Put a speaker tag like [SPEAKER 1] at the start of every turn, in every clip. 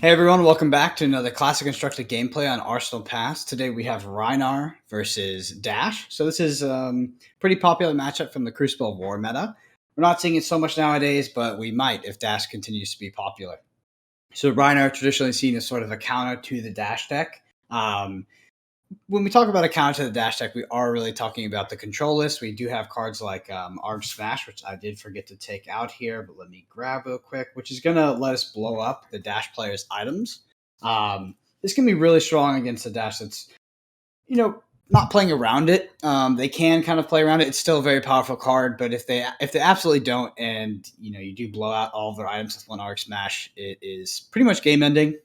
[SPEAKER 1] Hey everyone, welcome back to another classic constructed gameplay on Arsenal Pass. Today we have Rhinar versus Dash. So this is pretty popular matchup from the Crucible of War meta. We're not seeing it so much nowadays, but we might if Dash continues to be popular. So Rhinar traditionally seen as sort of a counter to the Dash deck. When we talk about a counter to the Dash deck, we are really talking about the control list. We do have cards like Arg Smash, which I did forget to take out here, but let me grab real quick, which is going to let us blow up the Dash player's items. This can be really strong against the Dash that's, not playing around it. They can kind of play around it. It's still a very powerful card, but if they absolutely don't, and you do blow out all of their items with one Arc Smash, it is pretty much game ending.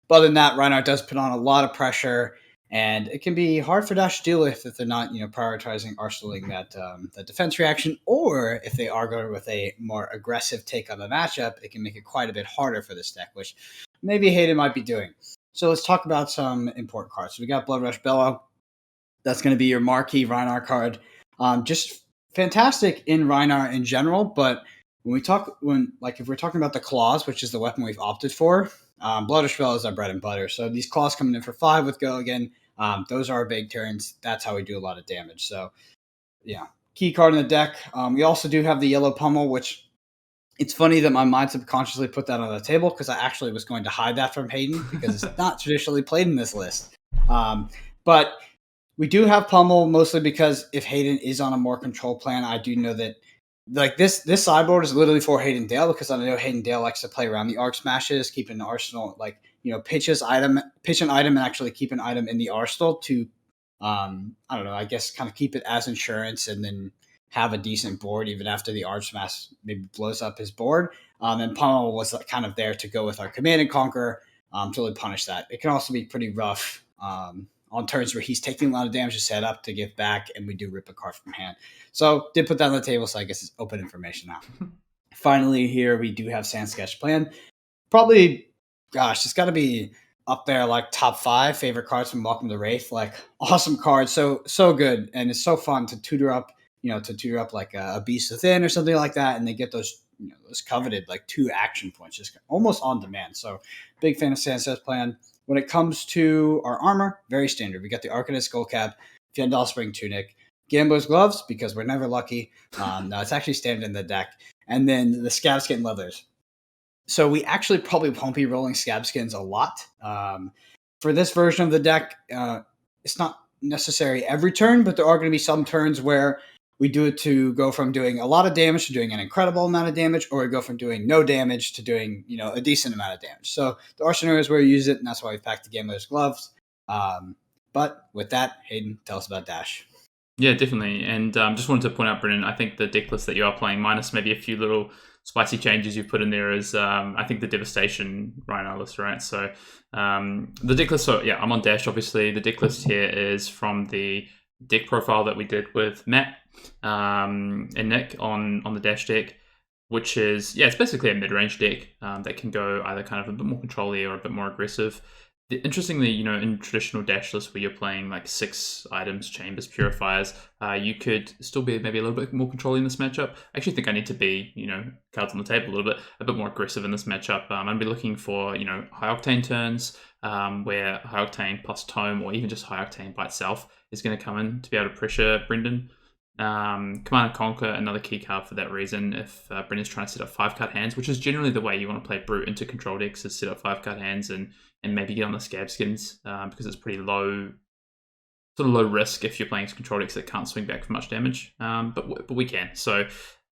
[SPEAKER 1] But other than that, Rhinar does put on a lot of pressure, and it can be hard for Dash to deal with if they're not, prioritizing arsenaling that defense reaction, or if they are going with a more aggressive take on the matchup, it can make it quite a bit harder for this deck, which maybe Hayden might be doing. So let's talk about some important cards. So we got Blood Rush Bellow. That's going to be your marquee Rhinar card. Just fantastic in Rhinar in general, but if we're talking about the claws, which is the weapon we've opted for, Blood Rush Bellow is our bread and butter. So these claws coming in for 5 with Go again. Those are our big turns. That's how we do a lot of damage. So yeah, key card in the deck. We also do have the Yellow Pummel, which it's funny that my mind subconsciously put that on the table because I actually was going to hide that from Hayden because it's not traditionally played in this list. But we do have Pummel mostly because if Hayden is on a more control plan, I do know that this sideboard is literally for Hayden Dale because I know Hayden Dale likes to play around the Arc Smashes, keep an arsenal, pitch an item and actually keep an item in the arsenal to, I guess kind of keep it as insurance and then have a decent board even after the Arc Smash maybe blows up his board. And Pummel was kind of there to go with our Command and Conquer to really punish that. It can also be pretty rough on turns where he's taking a lot of damage to set up to give back, and we do rip a card from hand. So did put that on the table, so I guess it's open information now. Finally, here we do have Sand Sketch Plan. Probably, it's got to be up there like top 5 favorite cards from Welcome to Wraith. Like awesome card, so good, and it's so fun to tutor up. Like a Beast Within or something like that, and they get those those coveted like 2 action points, just almost on demand. So big fan of Sand Sketch Plan. When it comes to our armor, very standard. We got the Arcanist Skullcap, Fyendal Spring Tunic, Gambler's Gloves, because we're never lucky. No, it's actually standard in the deck. And then the Scab Skin Leathers. So we actually probably won't be rolling Scab Skins a lot. For this version of the deck, it's not necessary every turn, but there are going to be some turns where we do it to go from doing a lot of damage to doing an incredible amount of damage, or we go from doing no damage to doing, a decent amount of damage. So there are scenarios where we use it, and that's why we packed the Gambler's Gloves. But with that, Hayden, tell us about Dash.
[SPEAKER 2] Yeah, definitely. And just wanted to point out, Brennan, I think the deck list that you are playing, minus maybe a few little spicy changes you've put in there, is I think the Devastation Rhinar list, right? So the deck list, I'm on Dash, obviously. The deck list here is from the deck profile that we did with Matt and Nick on the Dash deck, which is, it's basically a mid-range deck that can go either kind of a bit more control-y or a bit more aggressive. Interestingly, in traditional Dash lists where you're playing like 6 items, chambers, purifiers, you could still be maybe a little bit more controlling in this matchup. I actually think I need to be, cards on the table a bit more aggressive in this matchup. I'm going to be looking for, high octane turns where high octane plus tome or even just high octane by itself is going to come in to be able to pressure Brendan. Command and Conquer, another key card for that reason. If Brendan's trying to set up 5-card hands, which is generally the way you want to play Brute into control decks, is set up 5-card hands and maybe get on the Scab Skins because it's pretty low risk if you're playing control decks that can't swing back for much damage. But we can, so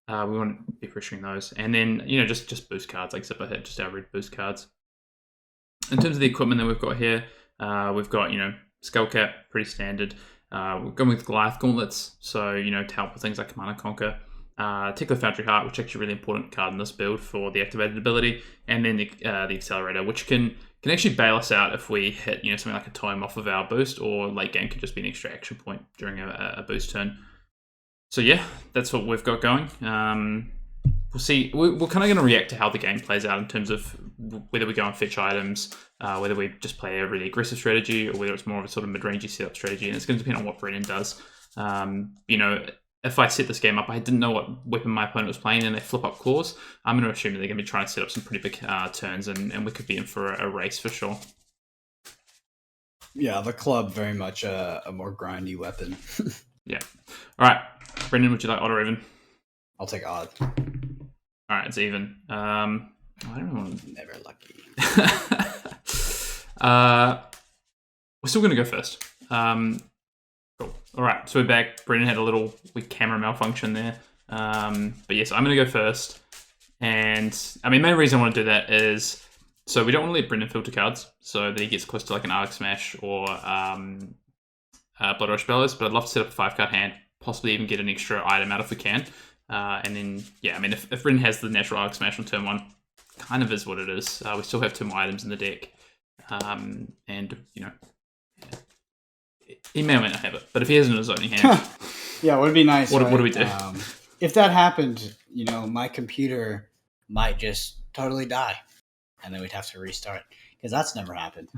[SPEAKER 2] we want to be pressuring those, and then just boost cards like Zipper Hit, just our red boost cards. In terms of the equipment that we've got here, we've got Skullcap, pretty standard. We're going with Goliath Gauntlets, so to help with things like Command and Conquer. Tickler Foundry Heart, which is actually a really important card in this build for the activated ability, and then the Accelerator, which can actually bail us out if we hit something like a tome off of our boost, or late game could just be an extra action point during a boost turn. So that's what we've got going. We'll see. We're kind of going to react to how the game plays out in terms of whether we go and fetch items, whether we just play a really aggressive strategy, or whether it's more of a sort of mid-rangey setup strategy, and it's going to depend on what Brennan does. if I set this game up, I didn't know what weapon my opponent was playing, and they flip up claws. I'm going to assume that they're going to be trying to set up some pretty big turns, and we could be in for a race for sure.
[SPEAKER 1] Yeah, the club very much a more grindy weapon.
[SPEAKER 2] Yeah. All right, Brendan, would you like odd or even?
[SPEAKER 1] I'll take odd.
[SPEAKER 2] All right, it's even. I don't know.
[SPEAKER 1] Never lucky.
[SPEAKER 2] We're still going to go first. Cool. All right, so we're back. Brendan had a little weak camera malfunction there. But yes, I'm going to go first. And I mean, main reason I want to do that is so we don't want to let Brendan filter cards so that he gets close to like an Arc Smash or Blood Rush Bellows. But I'd love to set up a 5-card hand, possibly even get an extra item out if we can. And then, yeah, I mean, if Brendan has the natural Arc Smash on turn 1, kind of is what it is. We still have 2 more items in the deck. And, you know, he may or may not have it, but if he has it in his opening hand...
[SPEAKER 1] Yeah, would it be nice,
[SPEAKER 2] what
[SPEAKER 1] right?
[SPEAKER 2] do we do?
[SPEAKER 1] If that happened, you know, my computer might just totally die, and then we'd have to restart, because that's never happened.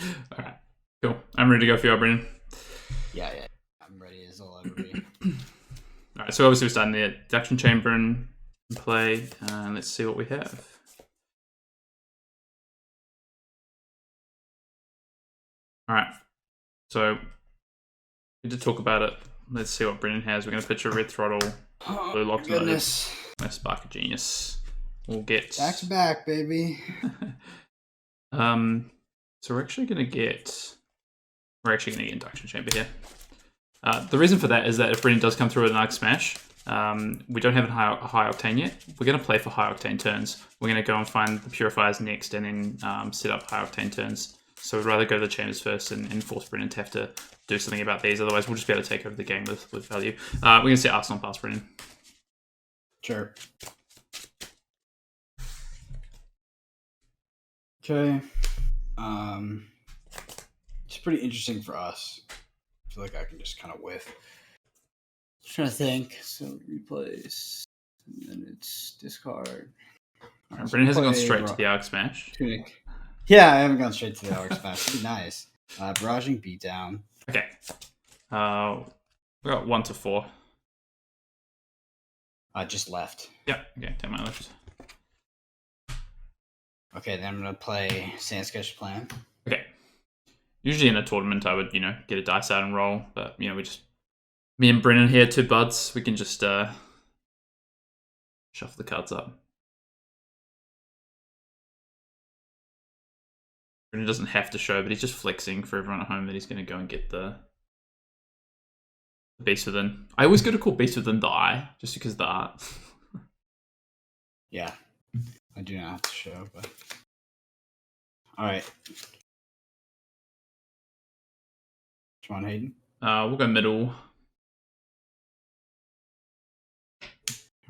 [SPEAKER 2] All right, cool. I'm ready to go for you, Brendan.
[SPEAKER 1] Yeah, I'm ready as I'll ever be.
[SPEAKER 2] All right, so obviously we're starting the deduction chamber in play, and let's see what we have. All right, so we did talk about it. Let's see what Brendan has. We're going to pitch a Red Throttle, Blue Locked
[SPEAKER 1] Goodness.
[SPEAKER 2] No Spark of Genius. We'll get...
[SPEAKER 1] Back to back, baby.
[SPEAKER 2] So we're actually going to get Induction Chamber here. The reason for that is that if Brendan does come through with an Arc Smash, we don't have a high Octane yet. We're going to play for high Octane turns. We're going to go and find the Purifiers next and then set up high Octane turns. So we'd rather go to the chambers first and force Brendan to have to do something about these. Otherwise, we'll just be able to take over the game with value. We're going to set Arsenal past Brendan.
[SPEAKER 1] Sure. Okay. It's pretty interesting for us. I feel like I can just kind of whiff. Just trying to think. So replace, and then it's discard.
[SPEAKER 2] All right, Brendan hasn't gone straight to the Arc Smash.
[SPEAKER 1] Tunic. Yeah, I haven't gone straight to the Arc Smash. It'd be nice. Barraging Beatdown.
[SPEAKER 2] Okay. We got 1 to 4.
[SPEAKER 1] Just left.
[SPEAKER 2] Yep. Okay, take my left.
[SPEAKER 1] Okay, then I'm gonna play Sand Sketch Plan.
[SPEAKER 2] Okay. Usually in a tournament, I would, get a dice out and roll, but me and Brennan here, 2 buds. We can just shuffle the cards up. Brennan doesn't have to show, but he's just flexing for everyone at home that he's going to go and get the Beast Within. I always go to call Beast Within the Eye, just because of the art.
[SPEAKER 1] Yeah, I do not have to show, but... Alright. Come on, Hayden.
[SPEAKER 2] We'll go middle.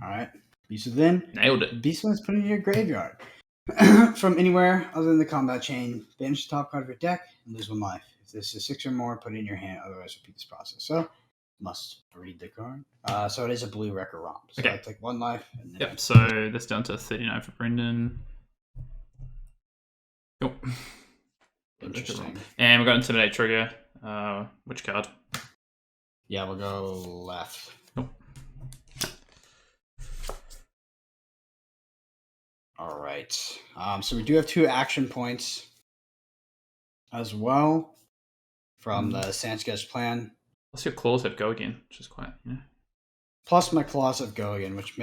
[SPEAKER 1] Alright. Beast Within.
[SPEAKER 2] Nailed it.
[SPEAKER 1] Beast Within's put in your graveyard. From anywhere other than the combat chain, banish the top card of your deck and lose 1 life. If this is 6 or more, put it in your hand, otherwise repeat this process. So, must read the card. So it is a blue Wrecker Romp. So
[SPEAKER 2] okay.
[SPEAKER 1] I take 1 life. And then
[SPEAKER 2] yep, so that's down to 39 for Brendan. Cool.
[SPEAKER 1] Interesting.
[SPEAKER 2] And we've got Intimidate trigger. Which card?
[SPEAKER 1] Yeah, we'll go left.
[SPEAKER 2] Cool.
[SPEAKER 1] All right. So we do have 2 action points as well from the Sand Sketch Plan.
[SPEAKER 2] Plus your claws have Go Again, which is quite,
[SPEAKER 1] Plus my claws have Go Again, which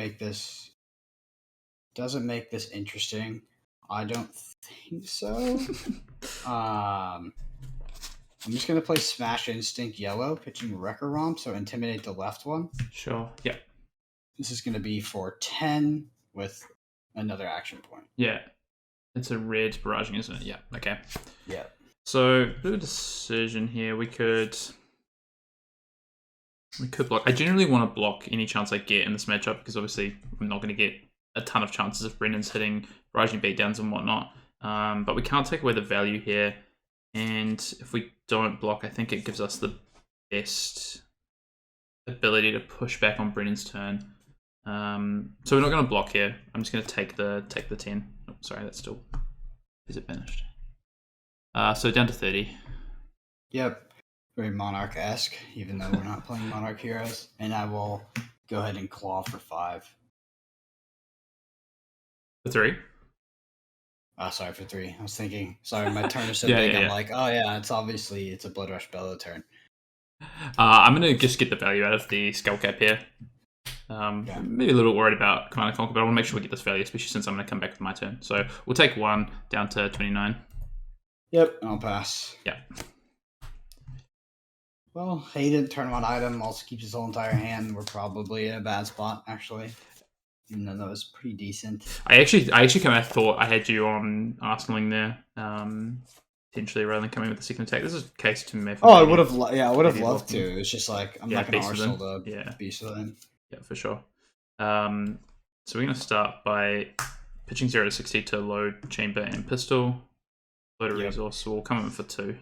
[SPEAKER 1] doesn't make this interesting. I don't think so. I'm just going to play Smash Instinct Yellow, pitching Wrecker Romp, so intimidate the left one.
[SPEAKER 2] Sure, yeah.
[SPEAKER 1] This is going to be for 10 with another action point.
[SPEAKER 2] Yeah. It's a red barraging, isn't it? Yeah, okay.
[SPEAKER 1] Yeah.
[SPEAKER 2] So, bit of a decision here. We could block. I generally want to block any chance I get in this matchup because obviously I'm not going to get a ton of chances if Brendan's hitting barraging beatdowns and whatnot. But we can't take away the value here. And if we don't block, I think it gives us the best ability to push back on Brendan's turn. So we're not going to block here. I'm just going to take the 10. Oh, sorry, that's still... Is it finished? So down to 30.
[SPEAKER 1] Yep. Very Monarch-esque, even though we're not playing Monarch heroes. And I will go ahead and claw for 5.
[SPEAKER 2] For 3?
[SPEAKER 1] Sorry, for 3. I was thinking, sorry, my turn is so
[SPEAKER 2] Yeah,
[SPEAKER 1] big.
[SPEAKER 2] yeah,
[SPEAKER 1] I'm
[SPEAKER 2] yeah.
[SPEAKER 1] like, oh yeah, it's a Blood Rush Bellow turn.
[SPEAKER 2] I'm going to just get the value out of the Skull Cap here.
[SPEAKER 1] Okay.
[SPEAKER 2] Maybe a little worried about Command and Conquer, but I want to make sure we get this value, especially since I'm going to come back with my turn. So we'll take 1 down to 29.
[SPEAKER 1] Yep, I'll pass.
[SPEAKER 2] Yeah.
[SPEAKER 1] Well, Hayden, turn 1 item, also keeps his whole entire hand. We're probably in a bad spot, actually. Even though that was pretty decent.
[SPEAKER 2] I actually kind of thought I had you on Arsenaling there, potentially, rather than coming with the second attack. This is a case to me.
[SPEAKER 1] Oh, I would have, I would have
[SPEAKER 2] maybe
[SPEAKER 1] loved
[SPEAKER 2] locking.
[SPEAKER 1] to. It's just like I'm
[SPEAKER 2] Yeah,
[SPEAKER 1] not going to
[SPEAKER 2] beast within.
[SPEAKER 1] Arsenal the
[SPEAKER 2] Yeah.
[SPEAKER 1] Beast Within.
[SPEAKER 2] Yeah, for sure. So we're going to start by pitching 0 to 60 to load chamber and pistol. Load a
[SPEAKER 1] Yep.
[SPEAKER 2] resource, so we'll come in for 2.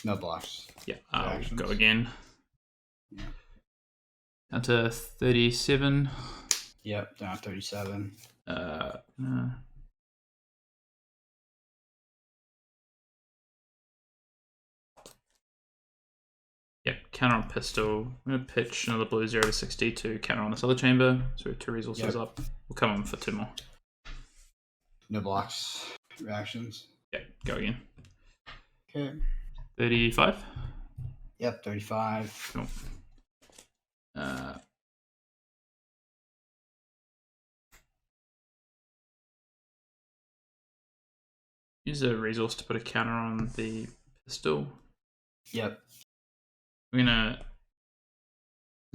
[SPEAKER 1] No blocks.
[SPEAKER 2] Yeah,
[SPEAKER 1] Actions.
[SPEAKER 2] we'll go again.
[SPEAKER 1] Yeah.
[SPEAKER 2] Down to 37.
[SPEAKER 1] Yep, down 37.
[SPEAKER 2] Yep, counter on pistol. I'm going to pitch another blue 0 to 60 to counter on this other chamber. So 2 resources
[SPEAKER 1] Yep.
[SPEAKER 2] up. We'll come in for 2 more.
[SPEAKER 1] No blocks. Reactions.
[SPEAKER 2] Yep, go again.
[SPEAKER 1] Okay.
[SPEAKER 2] 35.
[SPEAKER 1] Yep, 35.
[SPEAKER 2] Cool. Use a resource to put a counter on the pistol.
[SPEAKER 1] Yep.
[SPEAKER 2] We're gonna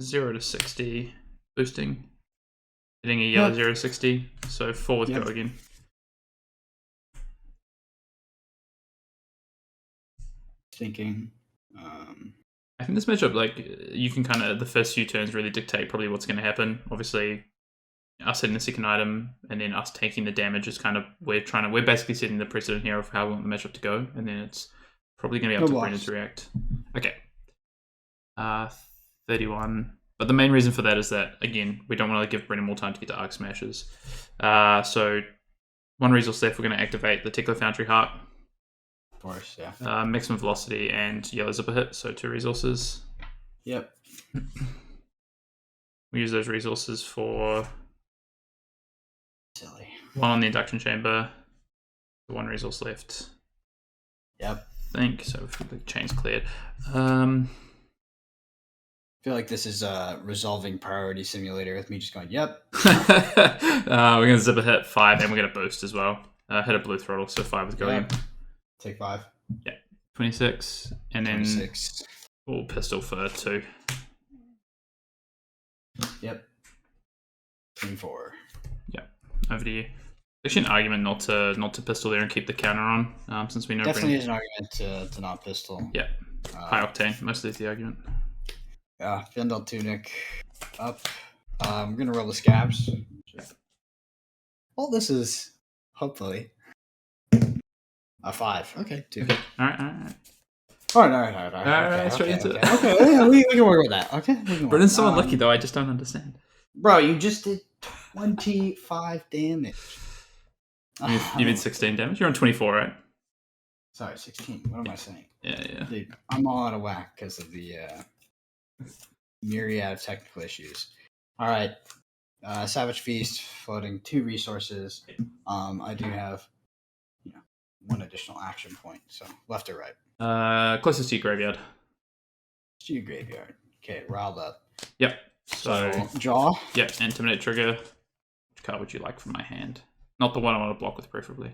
[SPEAKER 2] 0 to 60 boosting, hitting a yellow
[SPEAKER 1] Yep.
[SPEAKER 2] 0 to 60. So 4 with
[SPEAKER 1] Yep.
[SPEAKER 2] go again.
[SPEAKER 1] Thinking.
[SPEAKER 2] I think this matchup, like, you can kind of, the first few turns really dictate probably what's going to happen. Obviously, us hitting the second item and then us taking the damage is kind of, we're basically setting the precedent here of how we want the matchup to go, and then it's probably going to be up to Brendan to react. Okay. 31. But the main reason for that is that, again, we don't want to give Brendan more time to get to Arc Smashes. So 1 resource left, we're going to activate the Tickler Foundry Heart.
[SPEAKER 1] Of course, yeah.
[SPEAKER 2] Maximum velocity and yellow zipper hit, so 2 resources.
[SPEAKER 1] Yep.
[SPEAKER 2] We use those resources for
[SPEAKER 1] Silly.
[SPEAKER 2] 1 on the induction chamber, 1 resource left.
[SPEAKER 1] Yep.
[SPEAKER 2] I think so. If the chain's cleared.
[SPEAKER 1] I feel like this is a resolving priority simulator with me just going, yep.
[SPEAKER 2] We're going to zipper hit 5 and we're going to boost as well. Hit a blue throttle, so 5 with going.
[SPEAKER 1] Yep. Take 5.
[SPEAKER 2] Yeah. 26. And then
[SPEAKER 1] 26.
[SPEAKER 2] we'll pistol for 2.
[SPEAKER 1] Yep. 24.
[SPEAKER 2] Yeah. Over to you. Actually, an argument not to pistol there and keep the counter on, since we know
[SPEAKER 1] Definitely is an argument to not pistol.
[SPEAKER 2] Yeah. High octane, mostly is the argument.
[SPEAKER 1] Yeah, Fendel Tunic up. I'm gonna roll the scabs. Well, this is hopefully a 5. Okay, 2.
[SPEAKER 2] Okay. All right.
[SPEAKER 1] All right.
[SPEAKER 2] Straight into it.
[SPEAKER 1] Okay, yeah, we can work with that. Okay.
[SPEAKER 2] Brennan's so unlucky though. I just don't understand.
[SPEAKER 1] Bro, you just did 25 damage.
[SPEAKER 2] You did 16 damage. You're on 24, right?
[SPEAKER 1] Sorry, 16. What am I saying?
[SPEAKER 2] Yeah.
[SPEAKER 1] Dude, I'm all out of whack because of the myriad of technical issues. All right. Savage Feast, floating 2 resources. I do have 1 additional action point. So left or right?
[SPEAKER 2] Closest to your graveyard.
[SPEAKER 1] To your graveyard. Okay, riled up.
[SPEAKER 2] Yep. So
[SPEAKER 1] jaw.
[SPEAKER 2] Yep. Intimidate trigger. Which card would you like from my hand? Not the one I want to block with, preferably.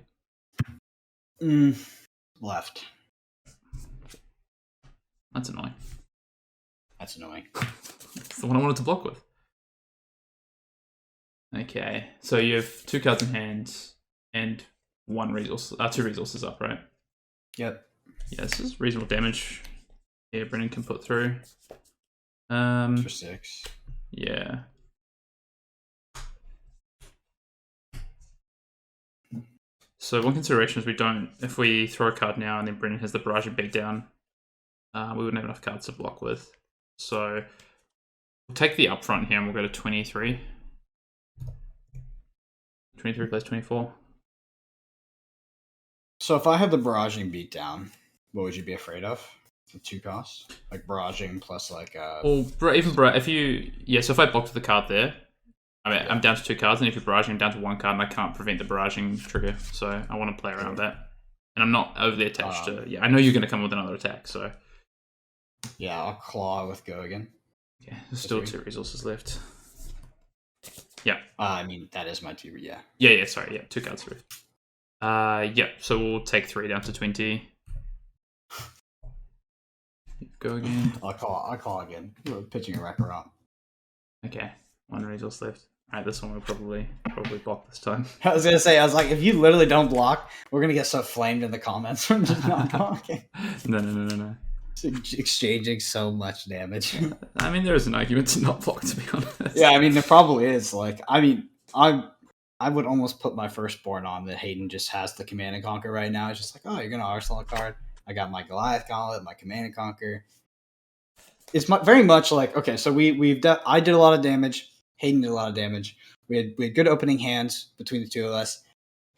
[SPEAKER 1] Left.
[SPEAKER 2] That's annoying.
[SPEAKER 1] That's annoying.
[SPEAKER 2] It's the one I wanted to block with. Okay, so you have 2 cards in hand and 1 resource, 2 resources up, right?
[SPEAKER 1] Yep.
[SPEAKER 2] Yeah, this is reasonable damage. Yeah, Brennan can put through.
[SPEAKER 1] For 6.
[SPEAKER 2] Yeah. So one consideration is if we throw a card now and then Brennan has the barrage and beat down, we wouldn't have enough cards to block with. So we'll take the upfront here and we'll go to 23. 23 plays 24.
[SPEAKER 1] So if I had the barraging beatdown, what would you be afraid of? The 2 cost, like barraging plus like
[SPEAKER 2] if I blocked the card there, I mean,
[SPEAKER 1] Yeah.
[SPEAKER 2] I'm down to 2 cards, and if you're barraging, I'm down to 1 card, and I can't prevent the barraging trigger. So I want to play around that, and I'm not overly attached to. Yeah, I know you're going to come with another attack, so
[SPEAKER 1] yeah, I'll claw with go again.
[SPEAKER 2] yeah, there's still 2 resources left. Yeah.
[SPEAKER 1] I mean, that is my 2. Yeah.
[SPEAKER 2] Yeah. Sorry. Yeah, 2 cards left. Yeah. So we'll take 3 down to 20. Go again.
[SPEAKER 1] I'll call again. We're pitching a wrecker up.
[SPEAKER 2] Okay. 1 resource left. Alright, this one will probably block this time.
[SPEAKER 1] I was gonna say, I was like, if you literally don't block, we're gonna get so flamed in the comments from just not blocking.
[SPEAKER 2] No.
[SPEAKER 1] Exchanging so much damage.
[SPEAKER 2] I mean, there is an argument to not block, to be honest.
[SPEAKER 1] Yeah, I mean, there probably is. Like, I mean, I would almost put my firstborn on that Hayden just has the Command and Conquer right now. It's just like, oh, you're gonna arsenal a card. I got my Goliath Gauntlet, my Command and Conquer. It's very much like, okay, so I did a lot of damage. Hayden did a lot of damage. We had good opening hands between the two of us.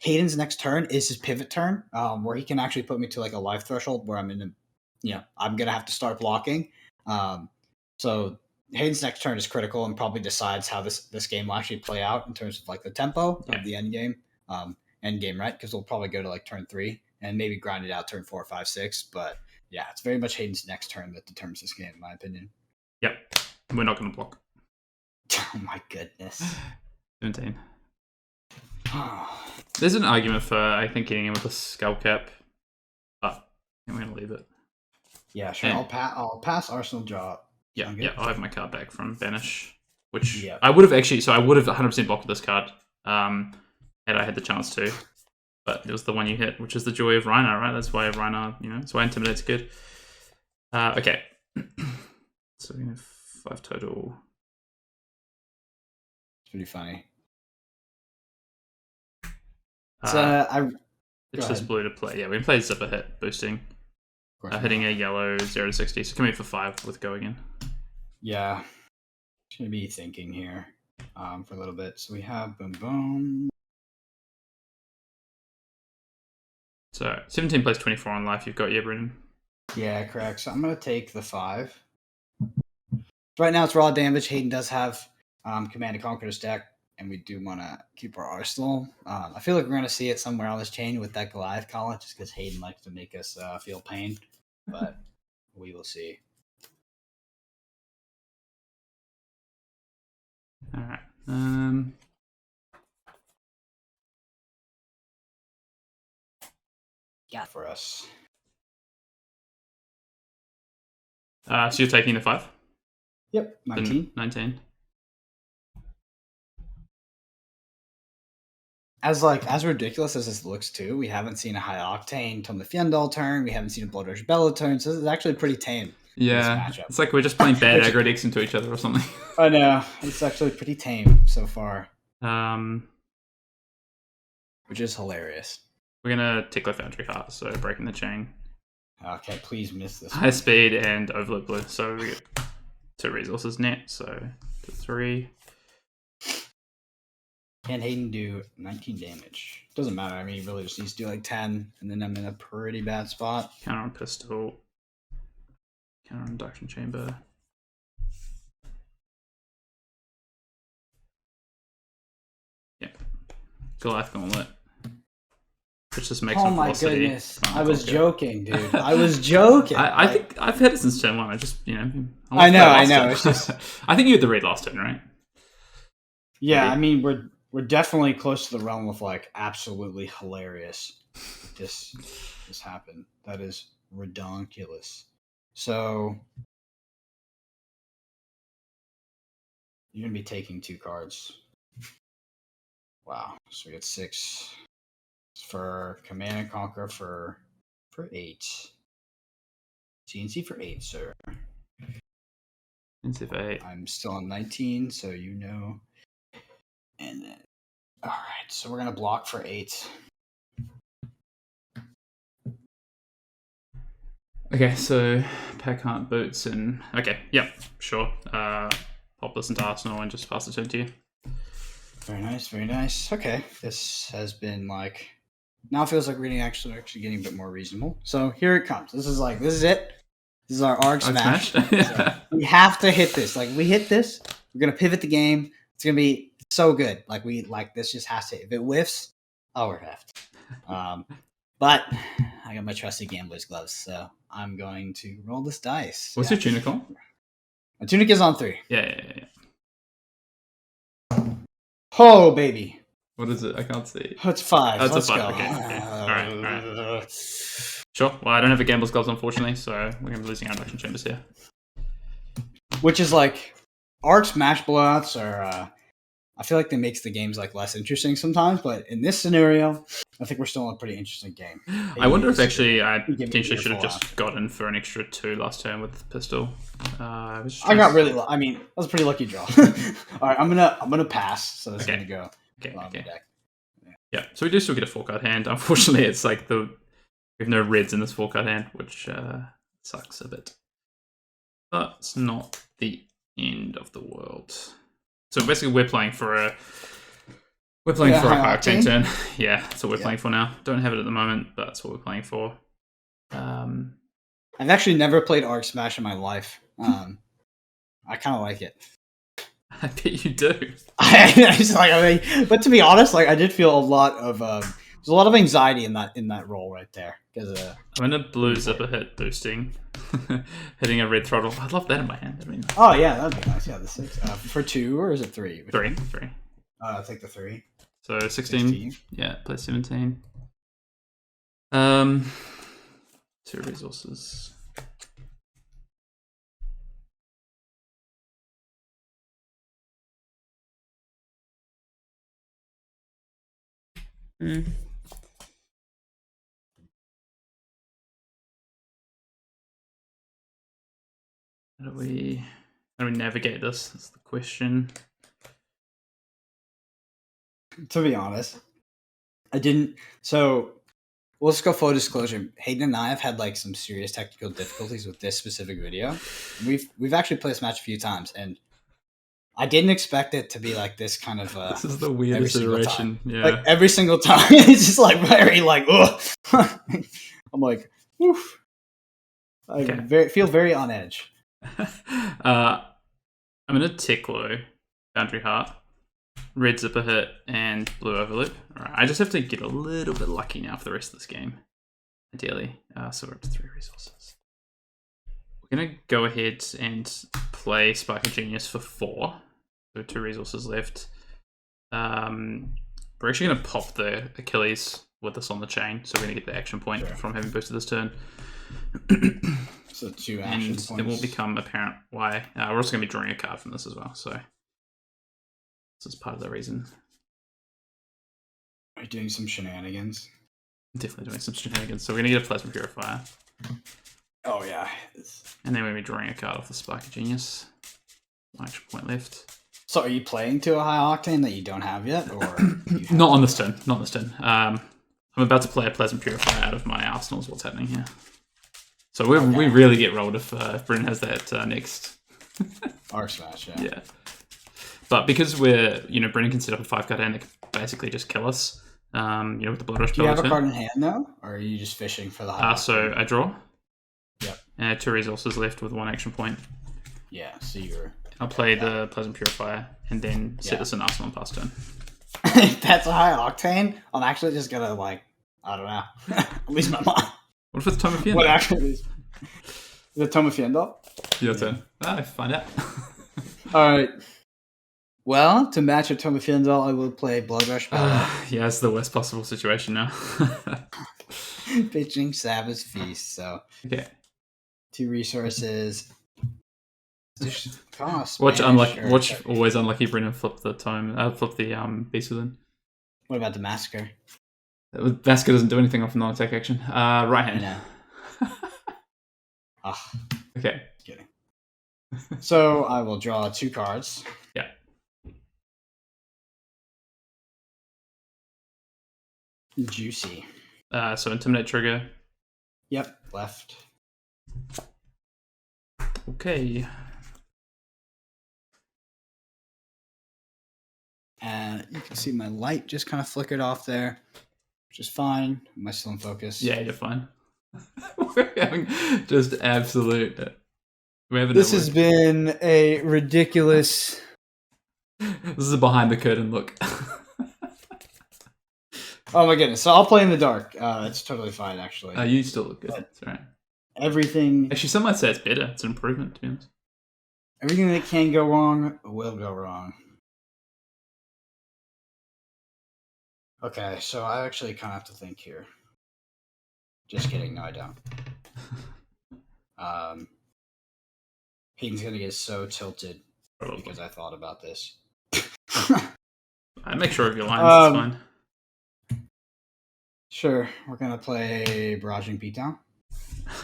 [SPEAKER 1] Hayden's next turn is his pivot turn, where he can actually put me to like a life threshold where I'm gonna have to start blocking. So Hayden's next turn is critical and probably decides how this game will actually play out in terms of like the tempo of the end game. End game, right? Because we'll probably go to like turn 3 and maybe grind it out turn 4, 5, 6. But yeah, it's very much Hayden's next turn that determines this game, in my opinion.
[SPEAKER 2] Yep, we're not going to block.
[SPEAKER 1] Oh my goodness.
[SPEAKER 2] 17. There's an argument for, I think, getting in with a skull cap, but I'm going to leave it.
[SPEAKER 1] Yeah, sure. I'll pass Arsenal draw.
[SPEAKER 2] Yeah, I'll have my card back from Banish, which
[SPEAKER 1] Yeah.
[SPEAKER 2] I would have 100% blocked this card had I had the chance to, but it was the one you hit, which is the joy of Rhinar, right? That's why Rhinar, that's why Intimidate's good. Okay. So we have 5 total.
[SPEAKER 1] It's pretty funny.
[SPEAKER 2] It's just blue to play. Yeah, we played Zipper Hit, boosting. Hitting a yellow 0 to 60. So coming for 5 with go again.
[SPEAKER 1] Yeah. Should be thinking here for a little bit. So we have boom boom.
[SPEAKER 2] So 17 plays 24 on life. You've got Brendan.
[SPEAKER 1] Yeah, correct. So I'm gonna take the 5. Right now it's raw damage. Hayden does have Command and Conquer deck, and we do want to keep our arsenal. I feel like we're going to see it somewhere on this chain with that Goliath Gauntlet, just because Hayden likes to make us feel pain. But we will see.
[SPEAKER 2] All right.
[SPEAKER 1] Yeah, for us.
[SPEAKER 2] So you're taking the 5?
[SPEAKER 1] Yep, 19.
[SPEAKER 2] 19.
[SPEAKER 1] As ridiculous as this looks too, we haven't seen a high octane Tom the Fjendal turn. We haven't seen a Blood Rush Bella turn. So this is actually pretty tame.
[SPEAKER 2] Yeah, it's like we're just playing bad aggro decks into each other or something.
[SPEAKER 1] I know, it's actually pretty tame so far. Which is hilarious.
[SPEAKER 2] We're gonna Tickler Foundry Heart, so breaking the chain.
[SPEAKER 1] Okay, please miss this.
[SPEAKER 2] High speed and Overload Blue, so we get 2 resources net, so 3.
[SPEAKER 1] Can Hayden do 19 damage? Doesn't matter. I mean, he really just needs to do like 10, and then I'm in a pretty bad spot.
[SPEAKER 2] Counter on Pistol. Counter on Induction Chamber. Yeah. Goliath Gauntlet. Which just makes
[SPEAKER 1] oh my goodness. I was joking, dude. I was joking.
[SPEAKER 2] I think I've had it since turn 1. I just,
[SPEAKER 1] I know. It's just...
[SPEAKER 2] I think you had the read last turn, right?
[SPEAKER 1] Yeah, maybe. I mean, we're definitely close to the realm of like absolutely hilarious. This happened. That is redonkulous. So you're gonna be taking 2 cards. Wow. So we got 6 for Command and Conquer for 8. TNC for 8, sir.
[SPEAKER 2] TNC for 8.
[SPEAKER 1] I'm still on 19, so And then, all right, so we're gonna block for 8.
[SPEAKER 2] Okay, so pack hunt boots and yep, sure. Pop this into Arsenal and just pass the turn to you.
[SPEAKER 1] Very nice, very nice. Okay, this has been like now it feels like reading actually getting a bit more reasonable. So here it comes. This is it. This is our arc
[SPEAKER 2] Arc
[SPEAKER 1] smash.
[SPEAKER 2] Smash?
[SPEAKER 1] So we have to hit this. Like we hit this, we're gonna pivot the game. It's gonna be so good. Like this just has to. If it whiffs, oh, we're effed. But I got my trusty gambler's gloves, so I'm going to roll this dice.
[SPEAKER 2] What's your tunic on?
[SPEAKER 1] My tunic is on 3.
[SPEAKER 2] Yeah.
[SPEAKER 1] Oh, baby.
[SPEAKER 2] What is it? I can't see.
[SPEAKER 1] It's 5.
[SPEAKER 2] Oh, it's
[SPEAKER 1] Let's
[SPEAKER 2] a 5.
[SPEAKER 1] go.
[SPEAKER 2] Okay. All right. Sure. Well, I don't have a gambler's gloves, unfortunately, so we're going to be losing our induction chambers here.
[SPEAKER 1] Which is like, arc smash blowouts are, I feel like they makes the games like less interesting sometimes, but in this scenario, I think we're still in a pretty interesting game.
[SPEAKER 2] I wonder if actually I potentially should have just gotten for an extra 2 last turn with the pistol.
[SPEAKER 1] I got really. I mean, that was a pretty lucky draw. All right, I'm gonna pass. So this is gonna go.
[SPEAKER 2] Okay. Yeah. So we do still get a 4-card hand. Unfortunately, it's like we have no reds in this 4-card hand, which sucks a bit. But it's not the end of the world. So basically, we're playing for a high octane turn. Yeah, that's what we're playing for now. Don't have it at the moment, but that's what we're playing for.
[SPEAKER 1] I've actually never played Arc Smash in my life. I kind of like it.
[SPEAKER 2] I bet you do.
[SPEAKER 1] But to be honest, like I did feel a lot of there's a lot of anxiety in that roll right there because
[SPEAKER 2] I'm in a blue zipper hit boosting, hitting a red throttle. I'd love that in my hand. I mean,
[SPEAKER 1] oh yeah, that'd be nice. Yeah, the 6 for 2 or is it 3?
[SPEAKER 2] 3.
[SPEAKER 1] I'll take the 3.
[SPEAKER 2] So 16. Yeah, play 17. 2 resources. How do we navigate this? That's the question.
[SPEAKER 1] To be honest, I didn't. So we'll just go full disclosure. Hayden and I have had like some serious technical difficulties with this specific video. We've actually played this match a few times, and I didn't expect it to be like this kind of.
[SPEAKER 2] This is the weirdest iteration. Yeah,
[SPEAKER 1] like every single time, it's just like very like. Ugh. I'm like, oof. I feel very on edge.
[SPEAKER 2] I'm gonna Ticklo, Boundary Heart, red zipper hit, and blue overloop. Alright, I just have to get a little bit lucky now for the rest of this game, ideally. So we're up to 3 resources. We're gonna go ahead and play Spark of Genius for 4. So 2 resources left. We're actually gonna pop the Achilles with this on the chain, so we're gonna get the action point from having boosted this turn.
[SPEAKER 1] So 2 action points.
[SPEAKER 2] It will become apparent why. We're also going to be drawing a card from this as well, so this is part of the reason.
[SPEAKER 1] Are you doing some shenanigans?
[SPEAKER 2] Definitely doing some shenanigans. So we're going to get a Plasma Purifier.
[SPEAKER 1] Oh yeah.
[SPEAKER 2] And then we're going to be drawing a card off the Spark of Genius. 1 action point left.
[SPEAKER 1] So are you playing to a high octane that you don't have yet? Or
[SPEAKER 2] Not on this turn. Not on this turn. I'm about to play a Plasma Purifier out of my arsenal is what's happening here. So we really get rolled if Bryn has that next.
[SPEAKER 1] Arc Smash, yeah.
[SPEAKER 2] Yeah. But because Bryn can set up a 5-card hand that can basically just kill us, with the Blood Rush.
[SPEAKER 1] Do you have a card in hand now? Or are you just fishing for the high
[SPEAKER 2] So I draw.
[SPEAKER 1] Yep.
[SPEAKER 2] And 2 resources left with 1 action point.
[SPEAKER 1] Yeah, so you're...
[SPEAKER 2] I'll play the Plasma Purifier and then set this in Arsenal and pass turn.
[SPEAKER 1] If that's a high octane, I'm actually just gonna, like, I don't know. Lose my mind.
[SPEAKER 2] What if it's Tome of Fiendal?
[SPEAKER 1] What actually is it Tome of Fiendal?
[SPEAKER 2] Your turn. Find out.
[SPEAKER 1] Alright. Well, to match a Tome of Fiendal, I will play Blood Rush.
[SPEAKER 2] Yeah, it's the worst possible situation now.
[SPEAKER 1] Pitching Sabbath Feast, so.
[SPEAKER 2] Okay.
[SPEAKER 1] 2 resources.
[SPEAKER 2] Watch always unlucky Brennan flip the beast within.
[SPEAKER 1] What about the Massacre?
[SPEAKER 2] Massacre doesn't do anything off non-attack action. Right hand. Okay.
[SPEAKER 1] Just kidding. So I will draw 2 cards.
[SPEAKER 2] Yeah.
[SPEAKER 1] Juicy.
[SPEAKER 2] So Intimidate trigger.
[SPEAKER 1] Yep, left.
[SPEAKER 2] Okay.
[SPEAKER 1] And you can see my light just kind of flickered off there, which is fine. Am I still in focus?
[SPEAKER 2] Yeah, you're fine. We're having just absolute.
[SPEAKER 1] This has been a ridiculous.
[SPEAKER 2] This is a behind the curtain look.
[SPEAKER 1] Oh my goodness! So I'll play in the dark. It's totally fine, actually.
[SPEAKER 2] You still look good. That's right.
[SPEAKER 1] Everything.
[SPEAKER 2] Actually, some might say it's better. It's an improvement, to be honest.
[SPEAKER 1] Everything that can go wrong will go wrong. Okay, so I actually kind of have to think here. Just kidding. No, I don't. Hayden's gonna get so tilted because I thought about this.
[SPEAKER 2] I make sure of your lines. It's fine.
[SPEAKER 1] Sure, we're gonna play barraging beatdown.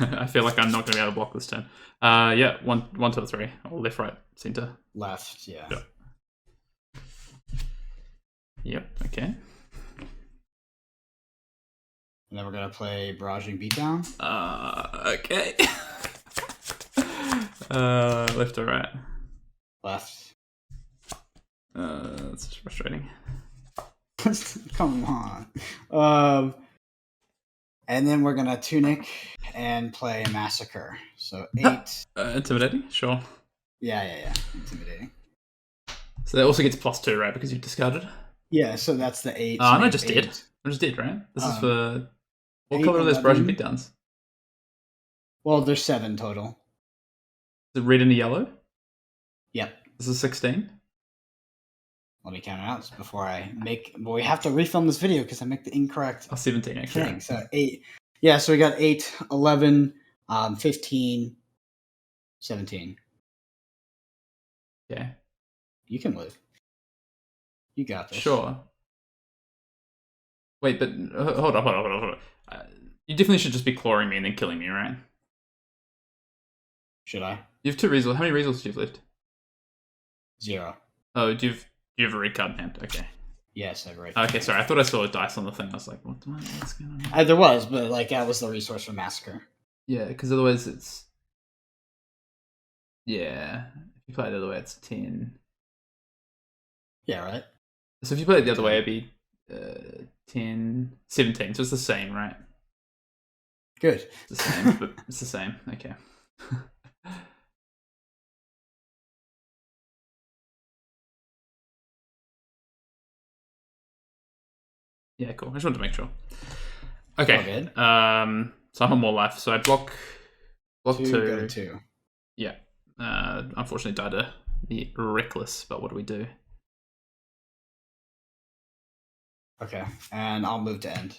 [SPEAKER 2] I feel like I'm not gonna be able to block this turn. Yeah, one to the 3. Or left, right, center.
[SPEAKER 1] Left, yeah.
[SPEAKER 2] Yep. Okay.
[SPEAKER 1] And then we're gonna play barraging beatdown.
[SPEAKER 2] Okay. Left or right?
[SPEAKER 1] Left.
[SPEAKER 2] That's just frustrating.
[SPEAKER 1] Come on. And then we're gonna tunic and play massacre. So 8.
[SPEAKER 2] Intimidating, sure.
[SPEAKER 1] Yeah. Intimidating.
[SPEAKER 2] So that also gets +2, right? Because you discarded.
[SPEAKER 1] Yeah, so that's the 8.
[SPEAKER 2] I'm not just dead. I'm just dead, right? This is for what color are those barraging beatdowns?
[SPEAKER 1] Well, there's 7 total.
[SPEAKER 2] Is it red and yellow?
[SPEAKER 1] Yep.
[SPEAKER 2] This is 16.
[SPEAKER 1] Let me count it out before I make. Well, we have to refilm this video because I make the incorrect.
[SPEAKER 2] 17 actually.
[SPEAKER 1] Thing. So 8. Yeah, so we got 8, 11, 15, 17.
[SPEAKER 2] Okay.
[SPEAKER 1] You can live. You got this.
[SPEAKER 2] Sure. Wait, but hold on. You definitely should just be clawing me and then killing me, right?
[SPEAKER 1] Should I?
[SPEAKER 2] You have 2 resources. How many resources do you have left?
[SPEAKER 1] 0.
[SPEAKER 2] Oh, do you have a red card in hand? Okay.
[SPEAKER 1] Yes, I have a red
[SPEAKER 2] card. Okay, sorry. I thought I saw a dice on the thing. I was like, what's going on?
[SPEAKER 1] There was, but like that was the resource for massacre.
[SPEAKER 2] Yeah, because otherwise it's. Yeah. If you play it the other way, it's 10.
[SPEAKER 1] Yeah, right?
[SPEAKER 2] So if you play it the other way, it'd be 10, 17. So it's the same, right?
[SPEAKER 1] Good.
[SPEAKER 2] It's the same, but it's the same. Okay. Yeah, cool. I just wanted to make sure. Okay. So I'm on more life. So I block 2.
[SPEAKER 1] Go to 2.
[SPEAKER 2] Yeah. Unfortunately died to the reckless, but what do we do?
[SPEAKER 1] Okay. And I'll move to end.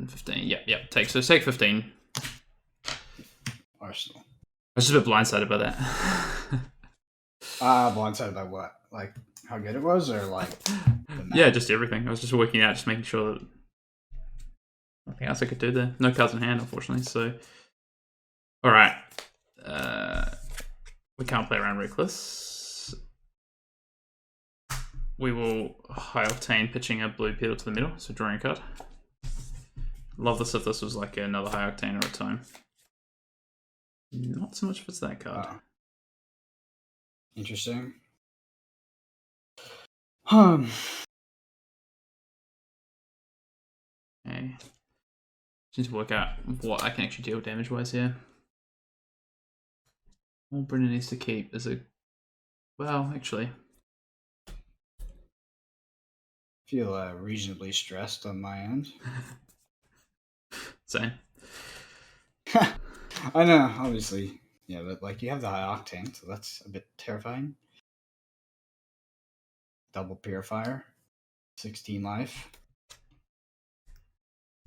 [SPEAKER 2] 15. Yeah. Take 15.
[SPEAKER 1] Arsenal.
[SPEAKER 2] I was just a bit blindsided by that.
[SPEAKER 1] Blindsided by what? Like how good it was, or like?
[SPEAKER 2] Yeah, just everything. I was just working out, just making sure that nothing else I could do there. No cards in hand, unfortunately. So, all right. We can't play around reckless. We will high octane pitching a blue pedal to the middle, so drawing a card. Love this if this was like another high octane or a tome. Not so much if it's that card.
[SPEAKER 1] Interesting.
[SPEAKER 2] Okay. Just need to work out what I can actually deal damage wise here. All Brendan needs to keep is a. Well, actually.
[SPEAKER 1] Feel reasonably stressed on my end.
[SPEAKER 2] Same.
[SPEAKER 1] I know, obviously. Yeah, but like you have the high octane, so that's a bit terrifying. Double purifier. 16 life.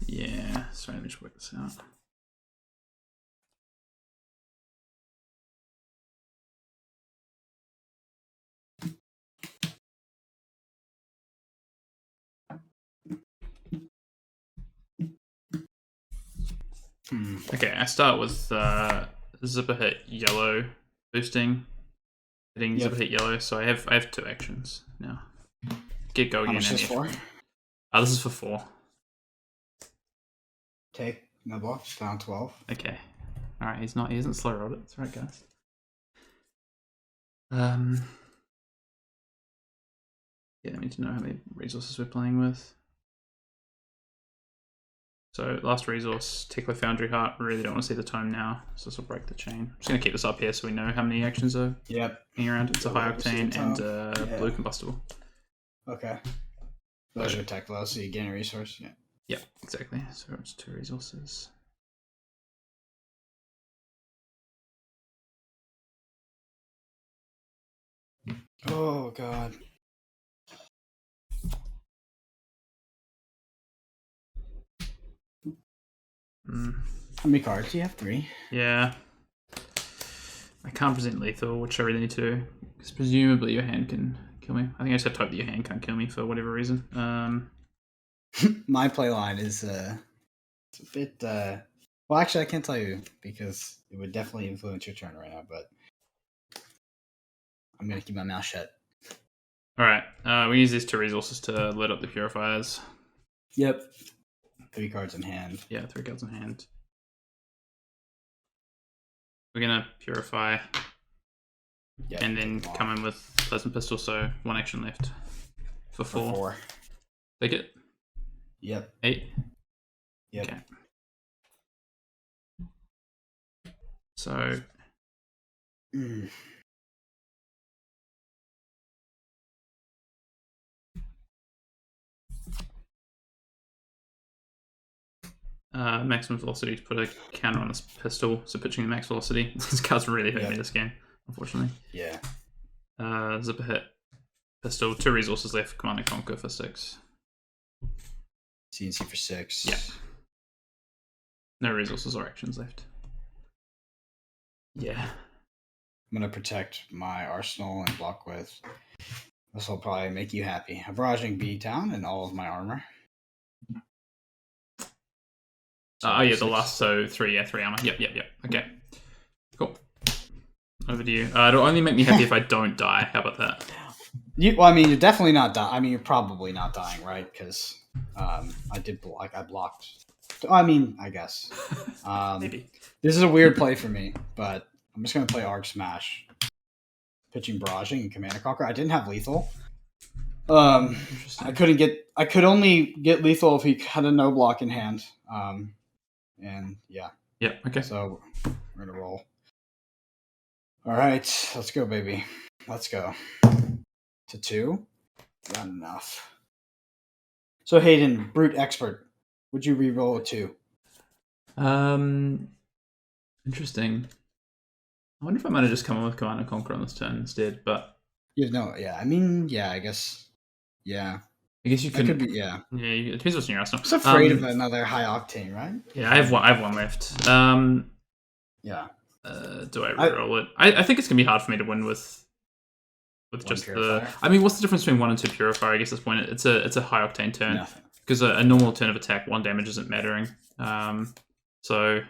[SPEAKER 2] Yeah, sorry, let me just work this out. Okay, I start with zipper hit yellow boosting, hitting zipper hit yellow. So I have 2 actions now. Get going.
[SPEAKER 1] How much is this for?
[SPEAKER 2] This is for 4.
[SPEAKER 1] Take no blocks down 12.
[SPEAKER 2] Okay, all right. He isn't slow rolled it. That's right, guys. Yeah, I need to know how many resources we're playing with. So last resource, Tickler Foundry Heart. Really don't want to see the tome now, so this will break the chain. I'm just going to keep this up here so we know how many actions are hanging around. It's a high octane and blue combustible.
[SPEAKER 1] Okay. Those are tech low, so you gain a resource. Yeah.
[SPEAKER 2] Yeah, exactly. So it's 2 resources.
[SPEAKER 1] Oh god. How many cards do you have? 3?
[SPEAKER 2] Yeah. I can't present lethal, which I really need to do. Because presumably your hand can kill me. I think I just have to hope that your hand can't kill me for whatever reason.
[SPEAKER 1] My play line is it's a bit well actually I can't tell you because it would definitely influence your turn right now, but I'm gonna keep my mouth shut.
[SPEAKER 2] Alright, we use these 2 resources to load up the purifiers.
[SPEAKER 1] Yep. 3 cards in hand.
[SPEAKER 2] Yeah, 3 cards in hand. We're gonna purify. Yep, and then come in with Pleasant Pistol, so 1 action left. For 4. Take it?
[SPEAKER 1] Yep.
[SPEAKER 2] 8?
[SPEAKER 1] Yep.
[SPEAKER 2] Okay. So... maximum velocity to put a counter on this pistol, so pitching the max velocity. This card's really hurt me this game, unfortunately.
[SPEAKER 1] Yeah.
[SPEAKER 2] Zipper hit. Pistol, 2 resources left, Command and Conquer for 6.
[SPEAKER 1] CNC for 6.
[SPEAKER 2] Yeah. No resources or actions left. Yeah.
[SPEAKER 1] I'm gonna protect my arsenal and block with. This will probably make you happy. A barraging B town and all of my armor.
[SPEAKER 2] Yeah, the last, so 3 armor. Yep. Okay. Cool. Over to you. It'll only make me happy if I don't die. How about that?
[SPEAKER 1] Well, I mean, you're definitely not dying. I mean, you're probably not dying, right? Because I blocked. I mean, I guess.
[SPEAKER 2] Maybe.
[SPEAKER 1] This is a weird play for me, but I'm just going to play Arc Smash. Pitching Barraging and Command and Conquer. I didn't have lethal. I could only get lethal if he had a no block in hand. And yeah.
[SPEAKER 2] Yeah, okay.
[SPEAKER 1] So we're going to roll. All right, let's go, baby. Let's go. To 2. Not enough. So Hayden, Brute Expert. Would you re-roll a 2?
[SPEAKER 2] Interesting. I wonder if I might have just come in with Command and Conquer on this turn instead, but...
[SPEAKER 1] I mean, yeah, I guess. Yeah.
[SPEAKER 2] I guess you could.
[SPEAKER 1] Could be, yeah.
[SPEAKER 2] Yeah, it depends what's in your arsenal.
[SPEAKER 1] I'm afraid of another high octane, right?
[SPEAKER 2] Yeah, I have one left.
[SPEAKER 1] Yeah.
[SPEAKER 2] Do I re-roll it? I think it's gonna be hard for me to win with just purifier. I mean, what's the difference between 1 and 2 purifier? I guess at this point it's a high octane turn.
[SPEAKER 1] Nothing.
[SPEAKER 2] Because a normal turn of attack, 1 damage isn't mattering. So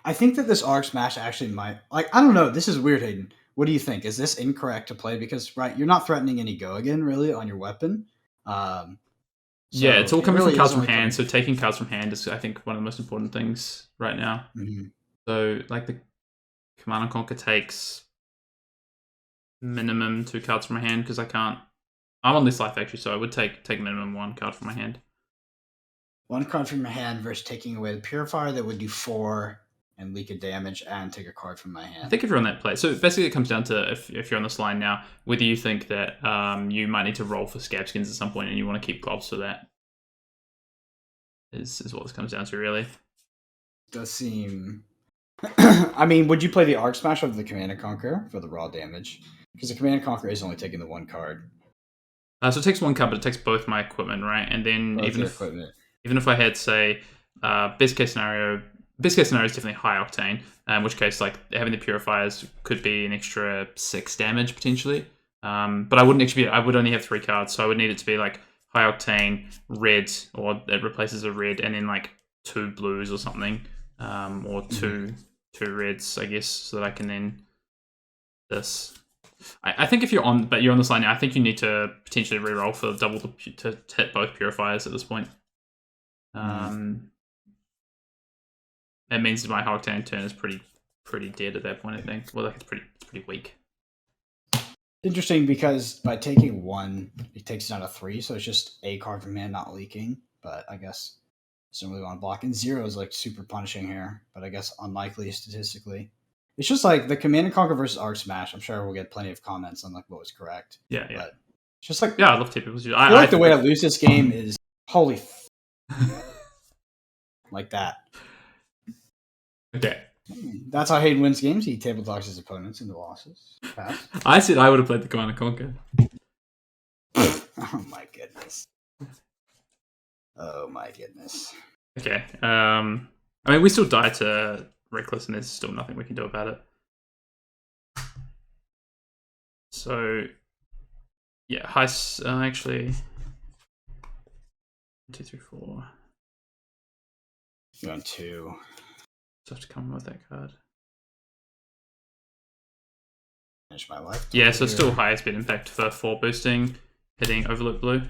[SPEAKER 1] I think that this Arc Smash actually might, I don't know. This is weird, Hayden. What do you think? Is this incorrect to play? Because you're not threatening any go again really on your weapon.
[SPEAKER 2] Yeah, it's all coming from cards from hand. So taking cards from hand is, I think, one of the most important things right now.
[SPEAKER 1] Mm-hmm.
[SPEAKER 2] So like the Command and Conquer takes minimum 2 cards from my hand because I can't. I'm on this life actually, so I would take minimum 1 card from my hand.
[SPEAKER 1] 1 card from your hand versus taking away the purifier that would do 4 and leak a damage and take a card from my hand.
[SPEAKER 2] I think if you're on that play, so basically it comes down to if you're on this line now, whether you think that you might need to roll for scab skins at some point and you want to keep globs for that. Is what this comes down to, really.
[SPEAKER 1] Does seem. I mean, would you play the Arc Smash over the Command and Conquer for the raw damage? Because the Command and Conquer is only taking the 1 card.
[SPEAKER 2] So it takes 1 card, but it takes both my equipment, right? And then even if I had, say, best case scenario is definitely high octane. In which case, like having the purifiers could be an extra 6 damage potentially. But I wouldn't actually. I would only have 3 cards, so I would need it to be like high octane, red, or it replaces a red, and then like 2 blues or something, or two reds, I guess, so that I can then this. I think if you're on this line now, I think you need to potentially reroll for double to hit both purifiers at this point. It means that my high octane turn is pretty dead at that point. I think. Well, like it's pretty weak.
[SPEAKER 1] Interesting because by taking 1, it takes it down to 3, so it's just a card from hand not leaking. But I guess Doesn't really want to block. And 0 is like super punishing here, but I guess unlikely statistically. It's just like the Command and Conquer versus Arc Smash. I'm sure we'll get plenty of comments on like what was correct.
[SPEAKER 2] Yeah.
[SPEAKER 1] But it's just like
[SPEAKER 2] I love typical.
[SPEAKER 1] I feel like the way I lose this game is holy like that.
[SPEAKER 2] Okay.
[SPEAKER 1] That's how Hayden wins games. He table talks his opponents into losses. Pass.
[SPEAKER 2] I said I would have played the Command and Conquer.
[SPEAKER 1] Oh my goodness. Oh my goodness.
[SPEAKER 2] Okay. I mean, we still die to Reckless, and there's still nothing we can do about it. So, yeah, actually, 1, 2, 3, 4.
[SPEAKER 1] You're on 2.
[SPEAKER 2] So I have to come with that card.
[SPEAKER 1] Finish my life.
[SPEAKER 2] Yeah, so still highest bit impact for 4 boosting, hitting Overlook Blue.